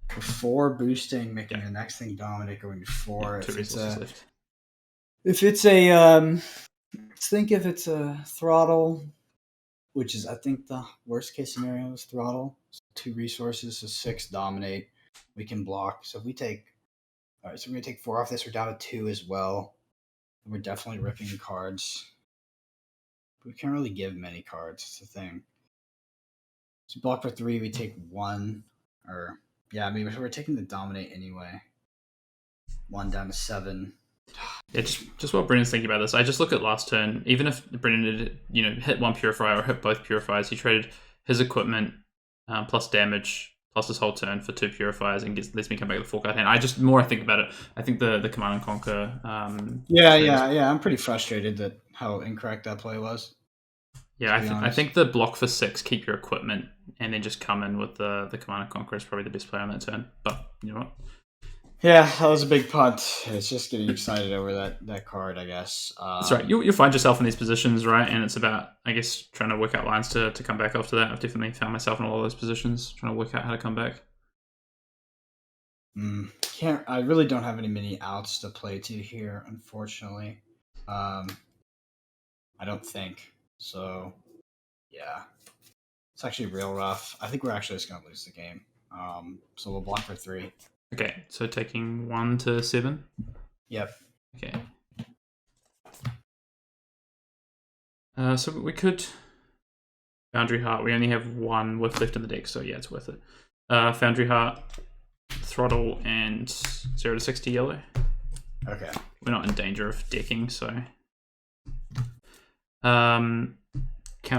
[SPEAKER 1] For 4 boosting, making the next thing dominate, going to 4.
[SPEAKER 2] Yeah, 2 resources left.
[SPEAKER 1] If it's a think if it's a throttle, which is I think the worst case scenario is throttle. So 2 resources, so 6 dominate. We can block. So if we take all right, so we're gonna take 4 off this. We're down to 2 as well. We're definitely ripping cards. We can't really give many cards. It's the thing. So block for 3, we take 1. Or yeah, I mean we're taking the dominate anyway. 1 down to 7.
[SPEAKER 2] Yeah, just while Brennan's thinking about this, I just look at last turn. Even if Brennan had, hit 1 purifier or hit both purifiers, he traded his equipment plus damage plus his whole turn for 2 purifiers and lets me come back with a 4 card hand. I think about it, I think the Command and Conquer.
[SPEAKER 1] Yeah. I'm pretty frustrated that how incorrect that play was.
[SPEAKER 2] Yeah, I think the block for 6, keep your equipment, and then just come in with the Command and Conquer is probably the best play on that turn. But you know what?
[SPEAKER 1] Yeah, that was a big punt. It's just getting excited over that card, I guess.
[SPEAKER 2] That's right. You'll find yourself in these positions, right? And it's about, I guess, trying to work out lines to come back after that. I've definitely found myself in all of those positions, trying to work out how to come back.
[SPEAKER 1] I really don't have any mini outs to play to here, unfortunately. I don't think. So, yeah. It's actually real rough. I think we're actually just going to lose the game. So we'll block for 3.
[SPEAKER 2] Okay, so taking 1 to 7?
[SPEAKER 1] Yep.
[SPEAKER 2] Okay. So we could... Foundry Heart, we only have 1 whiff left in the deck, so yeah, it's worth it. Foundry Heart, Throttle, and 0 to 60 yellow.
[SPEAKER 1] Okay.
[SPEAKER 2] We're not in danger of decking, so... Counter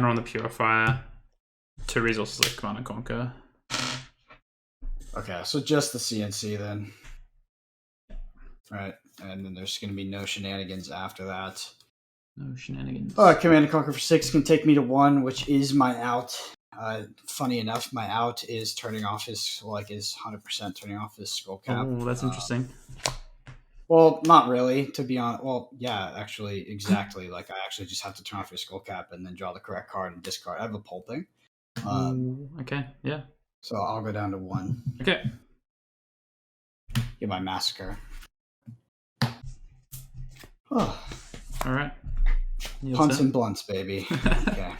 [SPEAKER 2] on the Purifier, 2 resources left, Command and Conquer.
[SPEAKER 1] Okay, so just the CNC then. Right, and then there's going to be no shenanigans after that.
[SPEAKER 2] No shenanigans.
[SPEAKER 1] Command and Conquer for 6 can take me to 1, which is my out. Funny enough, my out is turning off is 100% turning off his skull cap.
[SPEAKER 2] Oh, that's interesting.
[SPEAKER 1] Well, not really, to be honest. Well, yeah, actually, exactly. Like, I actually just have to turn off your skull cap and then draw the correct card and discard. I have a pulping.
[SPEAKER 2] Okay, yeah.
[SPEAKER 1] So I'll go down to 1.
[SPEAKER 2] Okay.
[SPEAKER 1] Get my massacre. Oh.
[SPEAKER 2] All right.
[SPEAKER 1] Punts and blunts, baby. Okay.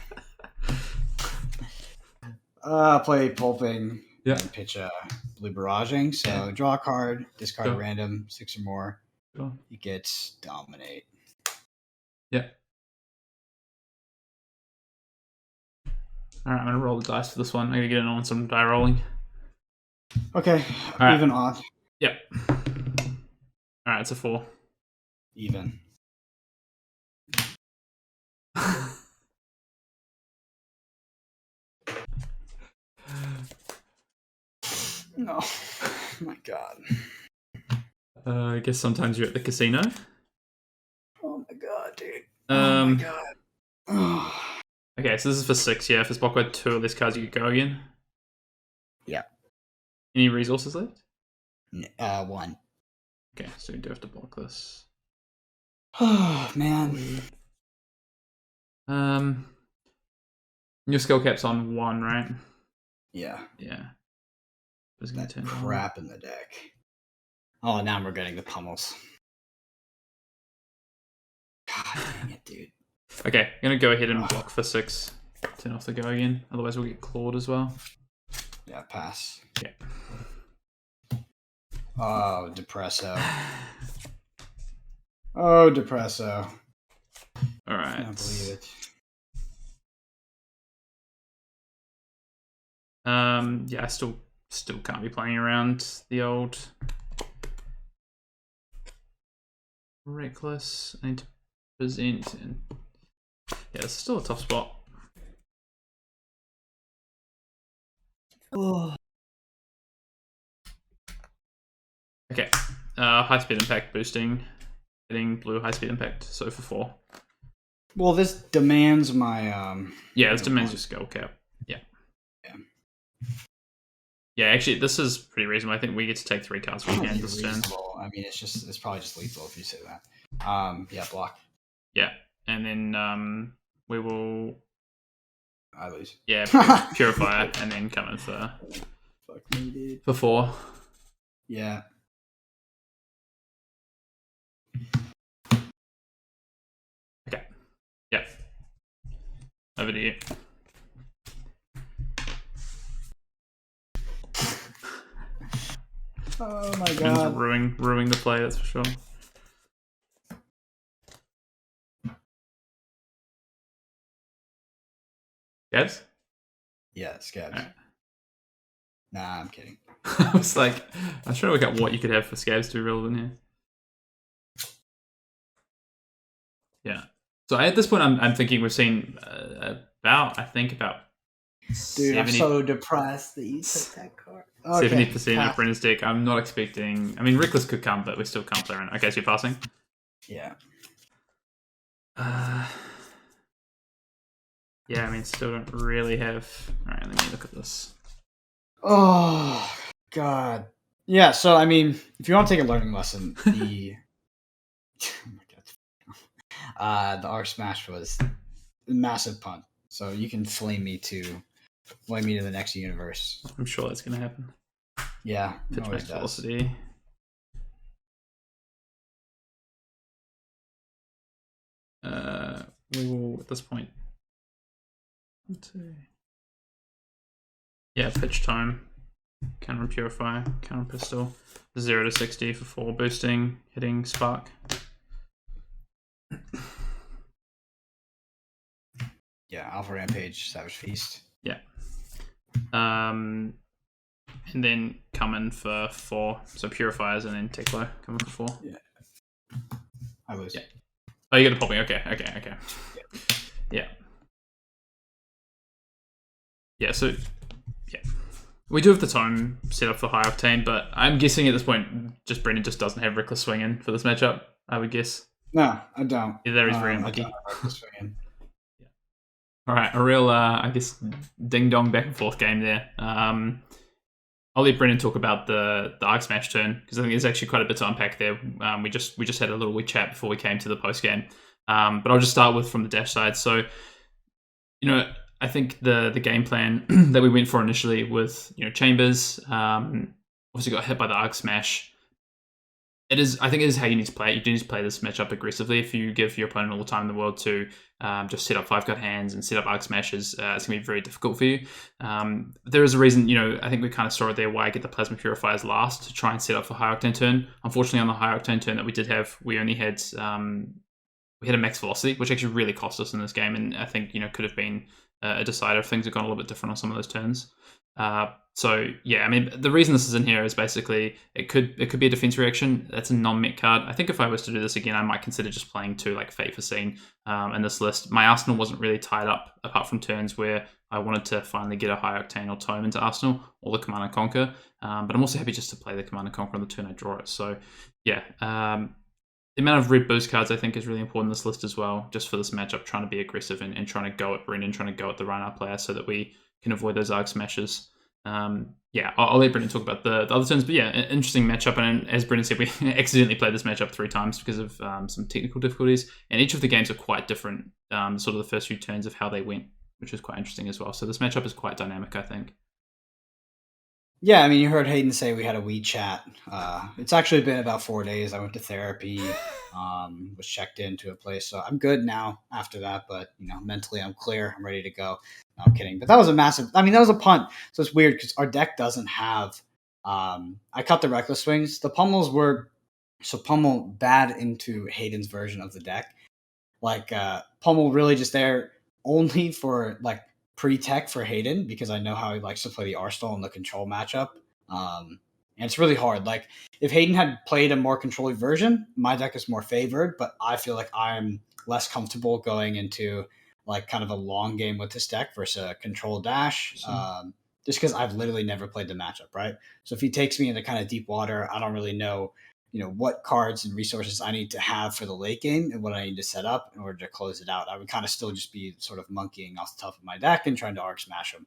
[SPEAKER 1] Play pulping and pitch a blue barraging. So draw a card, discard a random, 6 or more. He gets dominate.
[SPEAKER 2] Yeah. All right, I'm gonna roll the dice for this one. I'm gonna get in on some die rolling.
[SPEAKER 1] Okay.
[SPEAKER 2] Right.
[SPEAKER 1] Even odd.
[SPEAKER 2] Yep. All right, it's a 4.
[SPEAKER 1] Even. No. Oh my god.
[SPEAKER 2] I guess sometimes you're at the casino.
[SPEAKER 1] Oh my god, dude. Oh my god.
[SPEAKER 2] Okay, so this is for 6, yeah. If it's blocked by 2 of these cards, you could go again.
[SPEAKER 1] Yeah.
[SPEAKER 2] Any resources left?
[SPEAKER 1] 1.
[SPEAKER 2] Okay, so we do have to block this.
[SPEAKER 1] Oh, man.
[SPEAKER 2] Your skill cap's on 1, right?
[SPEAKER 1] Yeah.
[SPEAKER 2] Yeah.
[SPEAKER 1] That crap in the deck. Oh, now we're getting the pummels. God dang it, dude.
[SPEAKER 2] Okay, I'm gonna go ahead and block for 6. Turn off the go again. Otherwise, we'll get clawed as well.
[SPEAKER 1] Yeah, pass.
[SPEAKER 2] Yeah.
[SPEAKER 1] Oh, Depresso. Oh, Depresso.
[SPEAKER 2] All right.
[SPEAKER 1] I can't believe it.
[SPEAKER 2] Yeah, I still can't be playing around the old Reckless. I need to present, and yeah, it's still a tough spot.
[SPEAKER 1] Oh.
[SPEAKER 2] Okay, high speed impact boosting, hitting blue high speed impact. So for 4.
[SPEAKER 1] Well, this demands my
[SPEAKER 2] Yeah, this demands your skill cap. Yeah. Yeah, actually, this is pretty reasonable. I think we get to take 3 cards from hand this turn.
[SPEAKER 1] I mean, it's probably just lethal if you say that. Yeah, block.
[SPEAKER 2] Yeah, and then we will.
[SPEAKER 1] I lose.
[SPEAKER 2] Yeah, purify and then come in for.
[SPEAKER 1] Fuck me, dude.
[SPEAKER 2] For 4.
[SPEAKER 1] Yeah.
[SPEAKER 2] Okay. Yeah. Over to you.
[SPEAKER 1] Oh my god.
[SPEAKER 2] Ruining the play, that's for sure. Scabs?
[SPEAKER 1] Yeah, Scabs.
[SPEAKER 2] Right.
[SPEAKER 1] Nah, I'm kidding.
[SPEAKER 2] I was like, I was trying to work out what you could have for Scabs to be relevant here. Yeah. So at this point, I'm thinking we've seen about
[SPEAKER 1] 70, I'm so depressed that you took that card.
[SPEAKER 2] 70% of Brendan's deck. I'm not expecting. I mean, Reckless could come, but we still can't play around. Okay, so you're passing.
[SPEAKER 1] Yeah.
[SPEAKER 2] Yeah, I mean, still don't really have. All right, let me look at this.
[SPEAKER 1] Oh god. Yeah. So I mean, if you want to take a learning lesson, the oh my god, the R Smash was a massive punt. So you can flame me to the next universe.
[SPEAKER 2] I'm sure that's gonna happen.
[SPEAKER 1] Yeah,
[SPEAKER 2] pitch max velocity. We will at this point. Let's see. Yeah, pitch time. Counter purify. Counter pistol. 0 to 60 for 4 boosting. Hitting spark.
[SPEAKER 1] Yeah, Alpha Rampage, Savage Feast.
[SPEAKER 2] Yeah. And then come in for 4. So purifiers and then Teklo come in for 4.
[SPEAKER 1] Yeah. I lose.
[SPEAKER 2] Yeah. Oh, you got the popping. Okay. Yeah. Yeah, so yeah. We do have the time set up for high octane, but I'm guessing at this point just Brendan just doesn't have reckless swinging for this matchup, I would guess.
[SPEAKER 1] No, I don't.
[SPEAKER 2] Yeah, there is very unlucky.
[SPEAKER 1] Yeah.
[SPEAKER 2] All right, a real I guess ding dong back and forth game there. I'll let Brendan talk about the Arc Smash turn because I think there's actually quite a bit to unpack there. We just had a little wee chat before we came to the post game, but I'll just start with from the dash side. So, I think the game plan that we went for initially with Chambers obviously got hit by the Arc Smash. I think it is how you need to play it. You do need to play this matchup aggressively. If you give your opponent all the time in the world to just set up 5-card hands and set up Arc Smashes, it's going to be very difficult for you. There is a reason, I think we kind of saw it there why I get the Plasma Purifiers last to try and set up for High Octane turn. Unfortunately, on the High Octane turn that we did have, we only had we had a max velocity, which actually really cost us in this game, and I think could have been a decider if things had gone a little bit different on some of those turns. So yeah, I mean the reason this is in here is basically it could be a defense reaction. That's a non-mech card. I think if I was to do this again, I might consider just playing 2 like Fate for Scene in this list. My arsenal wasn't really tied up apart from turns where I wanted to finally get a High Octane or Tome into Arsenal or the Command and Conquer. But I'm also happy just to play the Command and Conquer on the turn I draw it. So yeah, the amount of red boost cards I think is really important in this list as well, just for this matchup, trying to be aggressive and trying to go at Brendan, trying to go at the Rhinar player so that we can avoid those Arc Smashes. I'll let Brendan talk about the other turns, but yeah, an interesting matchup. And as Brendan said, we accidentally played this matchup 3 times because of some technical difficulties, and each of the games are quite different, sort of the first few turns of how they went, which is quite interesting as well. So this matchup is quite dynamic, I think.
[SPEAKER 1] Yeah, I mean, you heard Hayden say we had a wee chat. It's actually been about 4 days. I went to therapy, was checked into a place, so I'm good now after that. But mentally, I'm clear. I'm ready to go. No, I'm kidding. But that was a massive. I mean, that was a punt. So it's weird because our deck doesn't have I cut the reckless swings. The pummels were so pummel bad into Hayden's version of the deck. Like pummel really just there only for like pre-tech for Hayden because I know how he likes to play the Arsenal and the control matchup. And it's really hard. Like if Hayden had played a more controlling version, my deck is more favored, but I feel like I'm less comfortable going into like kind of a long game with this deck versus a control dash. Just because I've literally never played the matchup, right? So if he takes me into kind of deep water, I don't really know, what cards and resources I need to have for the late game and what I need to set up in order to close it out. I would kind of still just be sort of monkeying off the top of my deck and trying to arc smash him.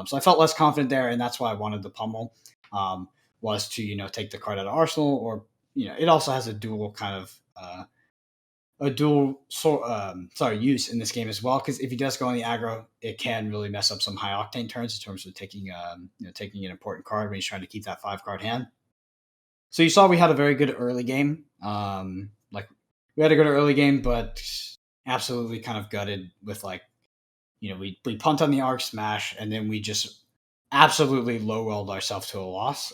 [SPEAKER 1] So I felt less confident there, and that's why I wanted the pummel. Was to take the card out of arsenal, or it also has a dual kind of use in this game as well, because if he does go on the aggro, it can really mess up some high octane turns in terms of taking an important card when he's trying to keep that 5 card hand. So you saw we had a very good early game. Like we had a good early game, but absolutely kind of gutted with like, we punt on the arc smash, and then we just absolutely low rolled ourselves to a loss.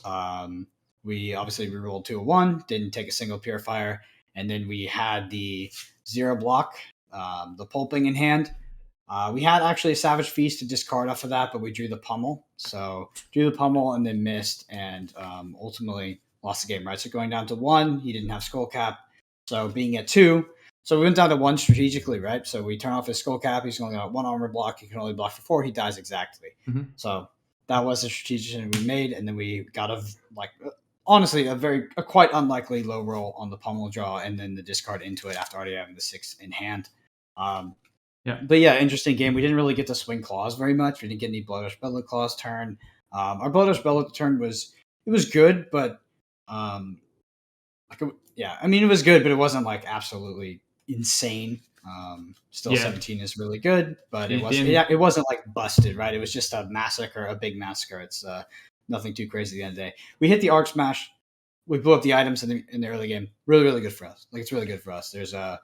[SPEAKER 1] We obviously rerolled to a 1, didn't take a single purifier, and then we had the 0 block, the pulping in hand. We had actually a Savage Feast to discard off of that, but we drew the pummel. So drew the pummel and then missed, and ultimately lost the game, right? So going down to 1, he didn't have skull cap. So being at 2, so we went down to 1 strategically, right? So we turn off his skull cap. He's only got 1 armor block. He can only block for 4. He dies exactly.
[SPEAKER 2] Mm-hmm.
[SPEAKER 1] So that was a strategic decision we made, and then we got honestly a quite unlikely low roll on the pummel draw, and then the discard into it after already having the 6 in hand. But yeah, interesting game. We didn't really get to swing claws very much. We didn't get any Blood Rush Bellow claws turn. Our Blood Rush Bellow turn was good, but it was good, but it wasn't like absolutely insane. Still, 17 is really good, but it wasn't like busted, right? It was just a massacre, a big massacre. It's nothing too crazy at the end of the day. We hit the arc smash. We blew up the items in the early game. Really, really good for us. Like, it's really good for us. There's no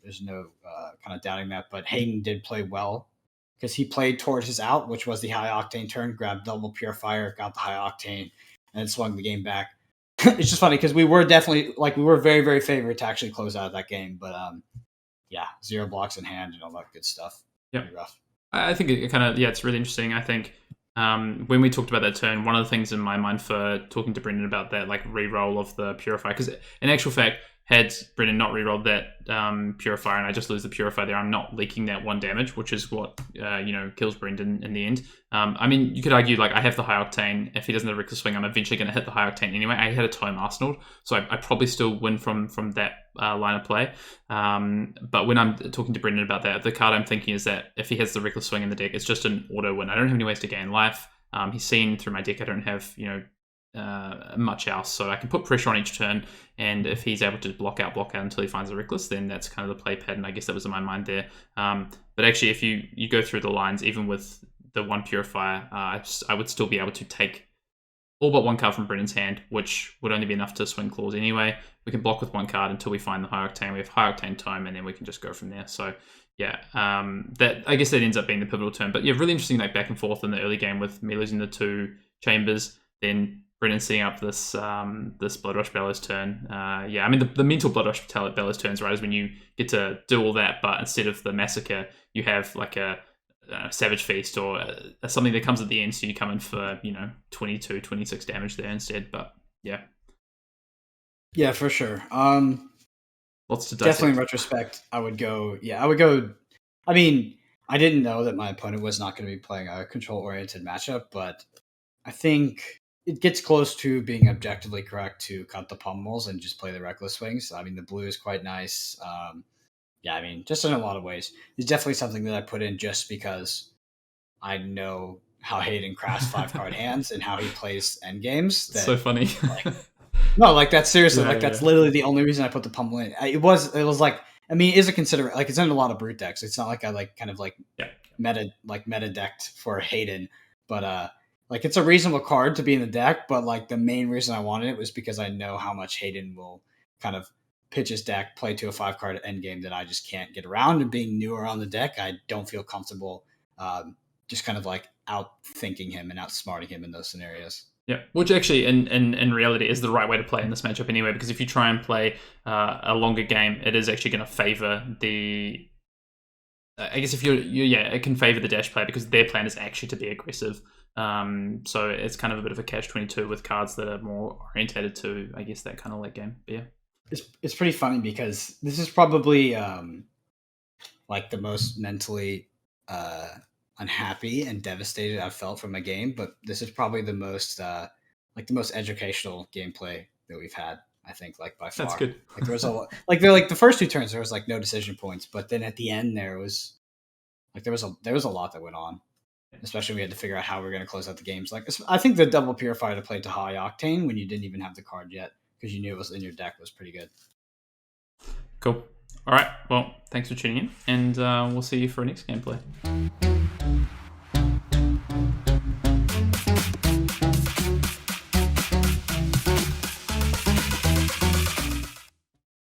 [SPEAKER 1] kind of doubting that. But Hayden did play well because he played towards his out, which was the high octane turn, grabbed double purifier, got the high octane, and then swung the game back. It's just funny because we were definitely we were very, very favored to actually close out that game. But 0 blocks in hand and all that good stuff.
[SPEAKER 2] Yeah, rough. I think it kind of it's really interesting. I think when we talked about that turn, one of the things in my mind for talking to Brendan about that re-roll of the purifier, because in actual fact, had Brendan not re-rolled that purifier and I just lose the purifier there, I'm not leaking that 1 damage, which is what kills Brendan in the end. I mean, you could argue I have the high octane. If he doesn't have reckless swing, I'm eventually going to hit the high octane anyway. I had a tome arsenal, so I probably still win from that line of play. But when I'm talking to Brendan about that, the card I'm thinking is that if he has the reckless swing in the deck, it's just an auto win. I don't have any ways to gain life. He's seen through my deck I don't have much else, so I can put pressure on each turn, and if he's able to block out until he finds a reckless, then that's kind of the play pattern. I guess that was in my mind there. But actually, if you go through the lines, even with the 1 purifier, I would still be able to take all but 1 card from Brendan's hand, which would only be enough to swing claws anyway. We can block with 1 card until we find the high octane. We have high octane tome, and then we can just go from there. So that I guess that ends up being the pivotal turn. But really interesting back and forth in the early game with me losing the 2 chambers, then Brendan setting up this Blood Rush Bellows turn. I mean, the mental Blood Rush Bellows turns, right, is when you get to do all that, but instead of the Massacre, you have a Savage Feast or something that comes at the end, so you come in for 22, 26 damage there instead. But
[SPEAKER 1] yeah, for sure.
[SPEAKER 2] Lots to dissect.
[SPEAKER 1] Definitely in retrospect, I would go. I mean, I didn't know that my opponent was not going to be playing a control-oriented matchup, but I think it gets close to being objectively correct to cut the pummels and just play the reckless swings. I mean, the blue is quite nice. I mean, just in a lot of ways. It's definitely something that I put in just because I know how Hayden crafts 5-card hands and how he plays end games.
[SPEAKER 2] That's so funny.
[SPEAKER 1] That's seriously, that's literally the only reason I put the pummel in. It was I mean, it is a considerate, it's in a lot of brute decks. It's not like I meta decked for Hayden, but it's a reasonable card to be in the deck, but the main reason I wanted it was because I know how much Hayden will kind of pitch his deck, play to a 5-card endgame that I just can't get around. And being newer on the deck, I don't feel comfortable just kind of out thinking him and outsmarting him in those scenarios.
[SPEAKER 2] Yeah, which actually, in reality, is the right way to play in this matchup anyway. Because if you try and play a longer game, it is actually going to favor the. I guess if it can favor the Dash player because their plan is actually to be aggressive. So it's kind of a bit of a catch-22 with cards that are more orientated to, I guess, that kind of late game. But yeah,
[SPEAKER 1] It's pretty funny because this is probably like the most mentally unhappy and devastated I've felt from a game, but this is probably the most like the most educational gameplay that we've had. I think, like by far.
[SPEAKER 2] that's good.
[SPEAKER 1] Like there was a lot, like there like the first 2 turns there was like no decision points, but then at the end there was like there was a lot that went on. Especially when we had to figure out how we were going to close out the games. Like I think the double purifier to play to high octane when you didn't even have the card yet because you knew it was in your deck was pretty good.
[SPEAKER 2] Cool. All right. Well, thanks for tuning in, and we'll see you for our next gameplay.